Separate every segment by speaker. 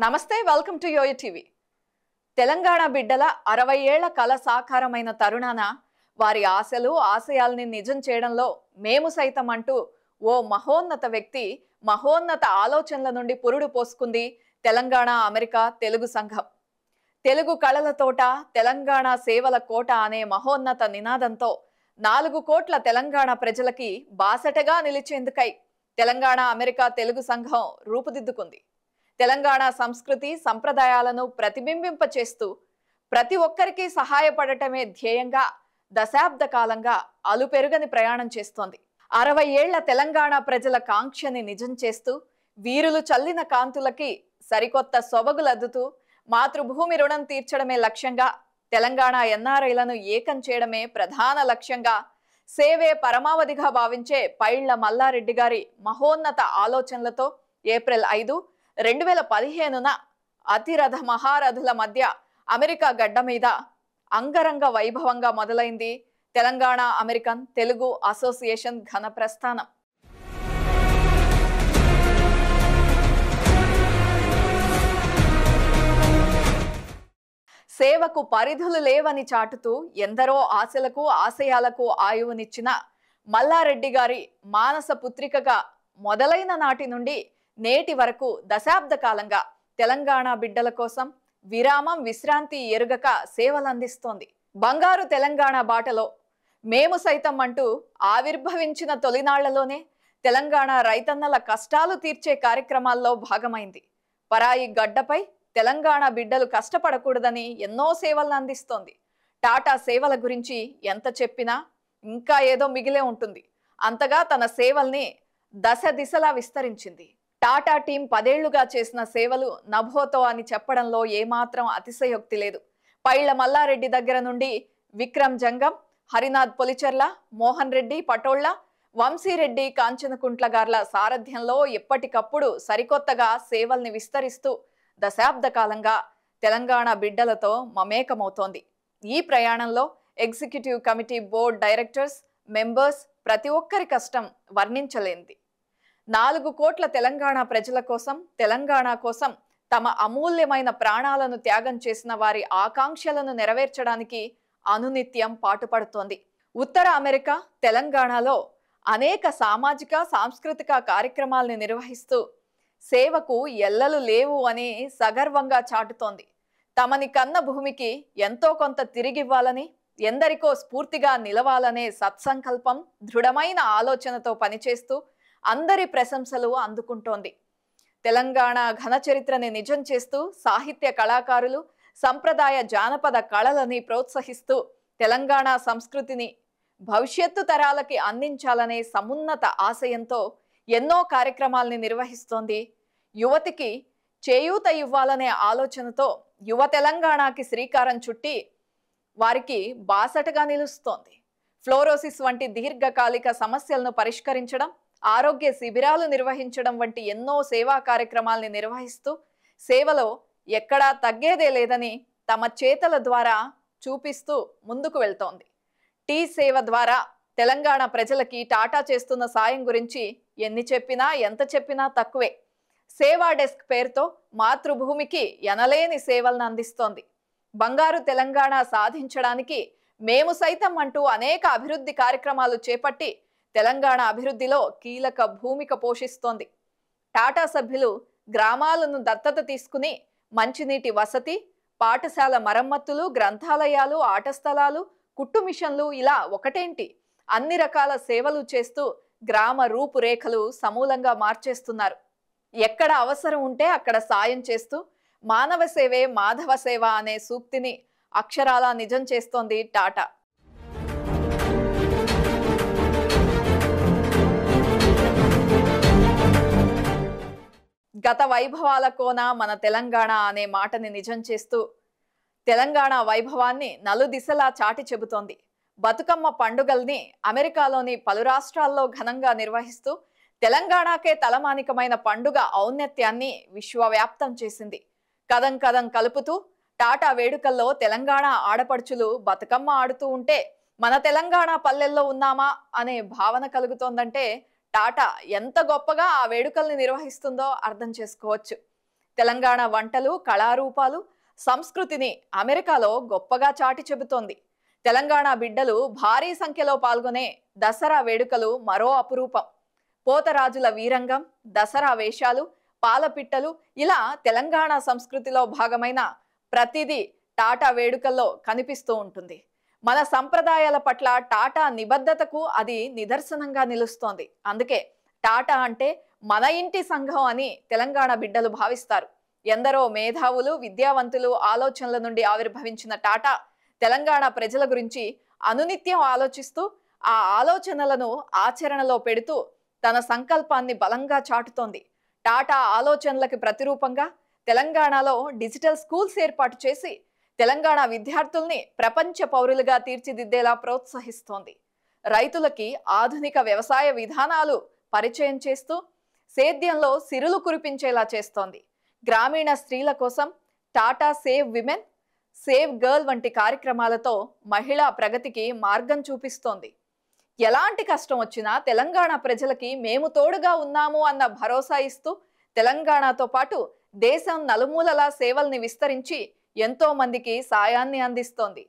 Speaker 1: నమస్తే, welcome to YoYo TV. Telangana బిడ్డల 60 ఏళ్ల కల సాకారమైన తరుణాన వారి ఆశలు ఆశయాల్ని నిజం చేయడంలో మేము సైతం అంటూ ఓ మహోన్నత వ్యక్తి మహోన్నత ఆలోచనల నుండి పురుడు పోసుకుంది తెలంగాణ అమెరికా తెలుగు సంఘం. తెలుగు కళల తోట, తెలంగాణ సేవల కోట అనే మహోన్నత నినాదంతో 4 కోట్ల తెలంగాణ ప్రజలకి బాసటగా నిలిచేందుకై తెలంగాణ అమెరికా తెలుగు సంఘం రూపుదిద్దుకుంది. తెలంగాణ సంస్కృతి సంప్రదాయాలను ప్రతిబింబింప చేస్తూ ప్రతి ఒక్కరికి సహాయపడటమే ధ్యేయంగా దశాబ్ద కాలంగా అలుపెరుగని ప్రయాణం చేస్తోంది. 60 ఏళ్ల తెలంగాణ ప్రజల కాంక్షని నిజం చేస్తూ వీరులు చల్లిన కాంతులకి సరికొత్త సొబగులద్దుతూ మాతృభూమి రుణం తీర్చడమే లక్ష్యంగా, తెలంగాణ ఎన్ఆర్ఐలను ఏకం చేయడమే ప్రధాన లక్ష్యంగా, సేవే పరమావధిగా భావించే పైళ్ల మల్లారెడ్డి గారి మహోన్నత ఆలోచనలతో ఏప్రిల్ 5, 2015న అతిరథ మహారథుల మధ్య అమెరికా గడ్డ మీద అంగరంగ వైభవంగా మొదలైంది తెలంగాణ అమెరికన్ తెలుగు అసోసియేషన్ ఘన ప్రస్థానం. సేవకు పరిధులు లేవని చాటుతూ ఎందరో ఆశలకు ఆశయాలకు ఆయువునిచ్చిన మల్లారెడ్డి గారి మానస పుత్రికగా మొదలైన నాటి నుండి నేటి వరకు దశాబ్ద కాలంగా తెలంగాణ బిడ్డల కోసం విరామం విశ్రాంతి ఎరుగక సేవలందిస్తోంది. బంగారు తెలంగాణ బాటలో మేము సైతం అంటూ ఆవిర్భవించిన తొలినాళ్లలోనే తెలంగాణ రైతన్నల కష్టాలు తీర్చే కార్యక్రమాల్లో భాగమైంది. పరాయి గడ్డపై తెలంగాణ బిడ్డలు కష్టపడకూడదని ఎన్నో సేవలను అందిస్తోంది. టాటా సేవల గురించి ఎంత చెప్పినా ఇంకా ఏదో మిగిలే ఉంటుంది. అంతగా తన సేవల్ని దశ దిశలా విస్తరించింది. టాటా టీం 10 ఏళ్లుగా చేసిన సేవలు నభోతో అని చెప్పడంలో ఏమాత్రం అతిశయోక్తి లేదు. పైళ్ల మల్లారెడ్డి దగ్గర నుండి విక్రమ్ జంగం, హరినాథ్ పొలిచెర్ల, మోహన్ రెడ్డి పటోళ్ల, వంశీరెడ్డి కాంచనకుంట్ల గార్ల సారథ్యంలో ఎప్పటికప్పుడు సరికొత్తగా సేవల్ని విస్తరిస్తూ దశాబ్ద కాలంగా తెలంగాణ బిడ్డలతో మమేకమవుతోంది. ఈ ప్రయాణంలో executive committee, board directors, members ప్రతి ఒక్కరి కష్టం వర్ణించలేనిది. 4 కోట్ల తెలంగాణ ప్రజల కోసం, తెలంగాణ కోసం తమ అమూల్యమైన ప్రాణాలను త్యాగం చేసిన వారి ఆకాంక్షలను నెరవేర్చడానికి అనునిత్యం పాటుపడుతోంది. ఉత్తర అమెరికా తెలంగాణలో అనేక సామాజిక సాంస్కృతిక కార్యక్రమాల్ని నిర్వహిస్తూ సేవకు ఎల్లలు లేవు అని సగర్వంగా చాటుతోంది. తమని కన్న భూమికి ఎంతో కొంత తిరిగివ్వాలని, ఎందరికో స్ఫూర్తిగా నిలవాలనే సత్సంకల్పం, దృఢమైన ఆలోచనతో పనిచేస్తూ అందరి ప్రశంసలు అందుకుంటోంది. తెలంగాణ ఘన చరిత్రని నిజం చేస్తూ సాహిత్య కళాకారులు, సంప్రదాయ జానపద కళలని ప్రోత్సహిస్తూ తెలంగాణ సంస్కృతిని భవిష్యత్తు తరాలకి అందించాలనే సమున్నత ఆశయంతో ఎన్నో కార్యక్రమాల్ని నిర్వహిస్తోంది. యువతికి చేయూత ఇవ్వాలనే ఆలోచనతో యువ తెలంగాణకి శ్రీకారం చుట్టి వారికి బాసటగా నిలుస్తోంది. ఫ్లోరోసిస్ వంటి దీర్ఘకాలిక సమస్యలను పరిష్కరించడం, ఆరోగ్య శిబిరాలు నిర్వహించడం వంటి ఎన్నో సేవా కార్యక్రమాల్ని నిర్వహిస్తూ సేవలో ఎక్కడా తగ్గేదే లేదని తమ చేతల ద్వారా చూపిస్తూ ముందుకు వెళ్తోంది. టీ సేవ ద్వారా తెలంగాణ ప్రజలకి టాటా చేస్తున్న సాయం గురించి ఎన్ని చెప్పినా ఎంత చెప్పినా తక్కువే. సేవా డెస్క్ పేరుతో మాతృభూమికి ఎనలేని సేవలను అందిస్తోంది. బంగారు తెలంగాణ సాధించడానికి మేము సైతం అంటూ అనేక అభివృద్ధి కార్యక్రమాలు చేపట్టి తెలంగాణ అభివృద్ధిలో కీలక భూమిక పోషిస్తోంది. టాటా సభ్యులు గ్రామాలను దత్తత తీసుకుని మంచినీటి వసతి, పాఠశాల మరమ్మతులు, గ్రంథాలయాలు, ఆట స్థలాలు, కుట్టు మిషన్లు ఇలా ఒకటేంటి అన్ని రకాల సేవలు చేస్తూ గ్రామ రూపురేఖలు సమూలంగా మార్చేస్తున్నారు. ఎక్కడ అవసరం ఉంటే అక్కడ సాయం చేస్తూ మానవ సేవే మాధవ సేవ అనే సూక్తిని అక్షరాలా నిజం చేస్తోంది టాటా. గత వైభవాల కోన మన తెలంగాణ అనే మాటని నిజం చేస్తూ తెలంగాణ వైభవాన్ని నలుదిశలా చాటి చెబుతోంది. బతుకమ్మ పండుగల్ని అమెరికాలోని పలు రాష్ట్రాల్లో ఘనంగా నిర్వహిస్తూ తెలంగాణకే తలమానికమైన పండుగ ఔన్నత్యాన్ని విశ్వవ్యాప్తం చేసింది. కదం కదం కలుపుతూ టాటా వేడుకల్లో తెలంగాణ ఆడపడుచులు బతుకమ్మ ఆడుతూ ఉంటే మన తెలంగాణ పల్లెల్లో ఉన్నామా అనే భావన కలుగుతోందంటే టాటా ఎంత గొప్పగా ఆ వేడుకల్ని నిర్వహిస్తుందో అర్థం చేసుకోవచ్చు. తెలంగాణ వంటలు, కళారూపాలు, సంస్కృతిని అమెరికాలో గొప్పగా చాటి చెబుతోంది. తెలంగాణ బిడ్డలు భారీ సంఖ్యలో పాల్గొనే దసరా వేడుకలు మరో అపురూపం. పోతరాజుల వీరంగం, దసరా వేషాలు, పాలపిట్టలు ఇలా తెలంగాణ సంస్కృతిలో భాగమైన ప్రతిదీ టాటా వేడుకల్లో కనిపిస్తూ ఉంటుంది. మన సంప్రదాయాల పట్ల టాటా నిబద్ధతకు అది నిదర్శనంగా నిలుస్తోంది. అందుకే టాటా అంటే మన ఇంటి సంఘం అని తెలంగాణ బిడ్డలు భావిస్తారు. ఎందరో మేధావులు, విద్యావంతులు ఆలోచనల నుండి ఆవిర్భవించిన టాటా తెలంగాణ ప్రజల గురించి అనునిత్యం ఆలోచిస్తూ ఆ ఆలోచనలను ఆచరణలో పెడుతూ తన సంకల్పాన్ని బలంగా చాటుతోంది. టాటా ఆలోచనలకు ప్రతిరూపంగా తెలంగాణలో డిజిటల్ స్కూల్స్ ఏర్పాటు చేసి తెలంగాణ విద్యార్థుల్ని ప్రపంచ పౌరులుగా తీర్చిదిద్దేలా ప్రోత్సహిస్తోంది. రైతులకి ఆధునిక వ్యవసాయ విధానాలు పరిచయం చేస్తూ సేద్యంలో సిరులు కురిపించేలా చేస్తోంది. గ్రామీణ స్త్రీల కోసం Tata save women, save girl వంటి కార్యక్రమాలతో మహిళా ప్రగతికి మార్గం చూపిస్తోంది. ఎలాంటి కష్టం వచ్చినా తెలంగాణ ప్రజలకి మేము తోడుగా ఉన్నాము అన్న భరోసా ఇస్తూ తెలంగాణతో పాటు దేశం నలుమూలలా సేవల్ని విస్తరించి ఎంతో మందికి సాయాన్ని అందిస్తోంది.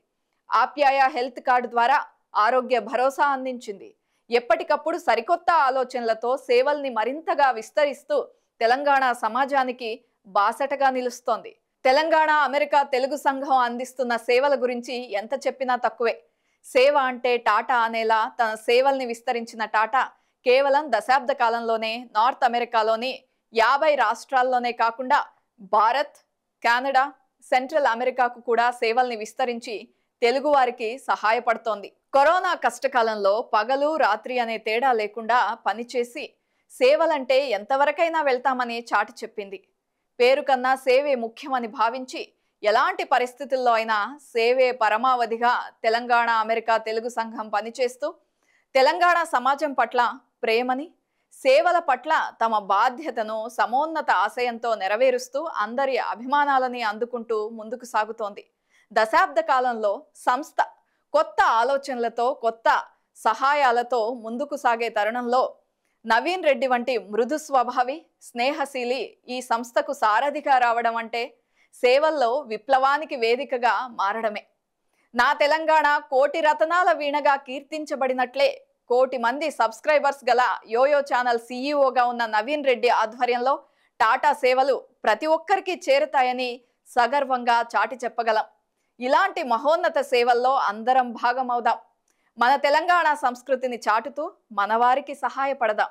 Speaker 1: ఆప్యాయ హెల్త్ కార్డు ద్వారా ఆరోగ్య భరోసా అందించింది. ఎప్పటికప్పుడు సరికొత్త ఆలోచనలతో సేవల్ని మరింతగా విస్తరిస్తూ తెలంగాణ సమాజానికి బాసటగా నిలుస్తోంది. తెలంగాణ అమెరికా తెలుగు సంఘం అందిస్తున్న సేవల గురించి ఎంత చెప్పినా తక్కువే. సేవ అంటే టాటా అనేలా తన సేవల్ని విస్తరించిన టాటా కేవలం దశాబ్ద కాలంలోనే నార్త్ అమెరికాలోని 50 రాష్ట్రాల్లోనే కాకుండా భారత్, కెనడా, సెంట్రల్ అమెరికాకు కూడా సేవల్ని విస్తరించి తెలుగువారికి సహాయపడుతోంది. కరోనా కష్టకాలంలో పగలు రాత్రి అనే తేడా లేకుండా పనిచేసి సేవలంటే ఎంతవరకైనా వెళ్తామని చాటి చెప్పింది. పేరు కన్నా సేవే ముఖ్యమని భావించి ఎలాంటి పరిస్థితుల్లో అయినా సేవే పరమావధిగా తెలంగాణ అమెరికా తెలుగు సంఘం పనిచేస్తూ తెలంగాణ సమాజం పట్ల ప్రేమని, సేవల పట్ల తమ బాధ్యతను సమోన్నత ఆశయంతో నెరవేరుస్తూ అందరి అభిమానాలని అందుకుంటూ ముందుకు సాగుతోంది. దశాబ్ద కాలంలో సంస్థ కొత్త ఆలోచనలతో, కొత్త సహాయాలతో ముందుకు సాగే తరుణంలో నవీన్ రెడ్డి వంటి మృదు స్వభావి, స్నేహశీలి ఈ సంస్థకు సారథిగా రావడం అంటే సేవల్లో విప్లవానికి వేదికగా మారడమే. నా తెలంగాణ కోటి రతనాల వీణగా కీర్తించబడినట్లే కోటి మంది సబ్స్క్రైబర్స్ గల యోయో ఛానల్ సీఈఓగా ఉన్న నవీన్ రెడ్డి ఆధ్వర్యంలో టాటా సేవలు ప్రతి ఒక్కరికి చేరుతాయని సగర్వంగా చాటి చెప్పగలం. ఇలాంటి మహోన్నత సేవల్లో అందరం భాగమవుదాం. మన తెలంగాణ సంస్కృతిని చాటుతూ మనవారికి సహాయపడదాం.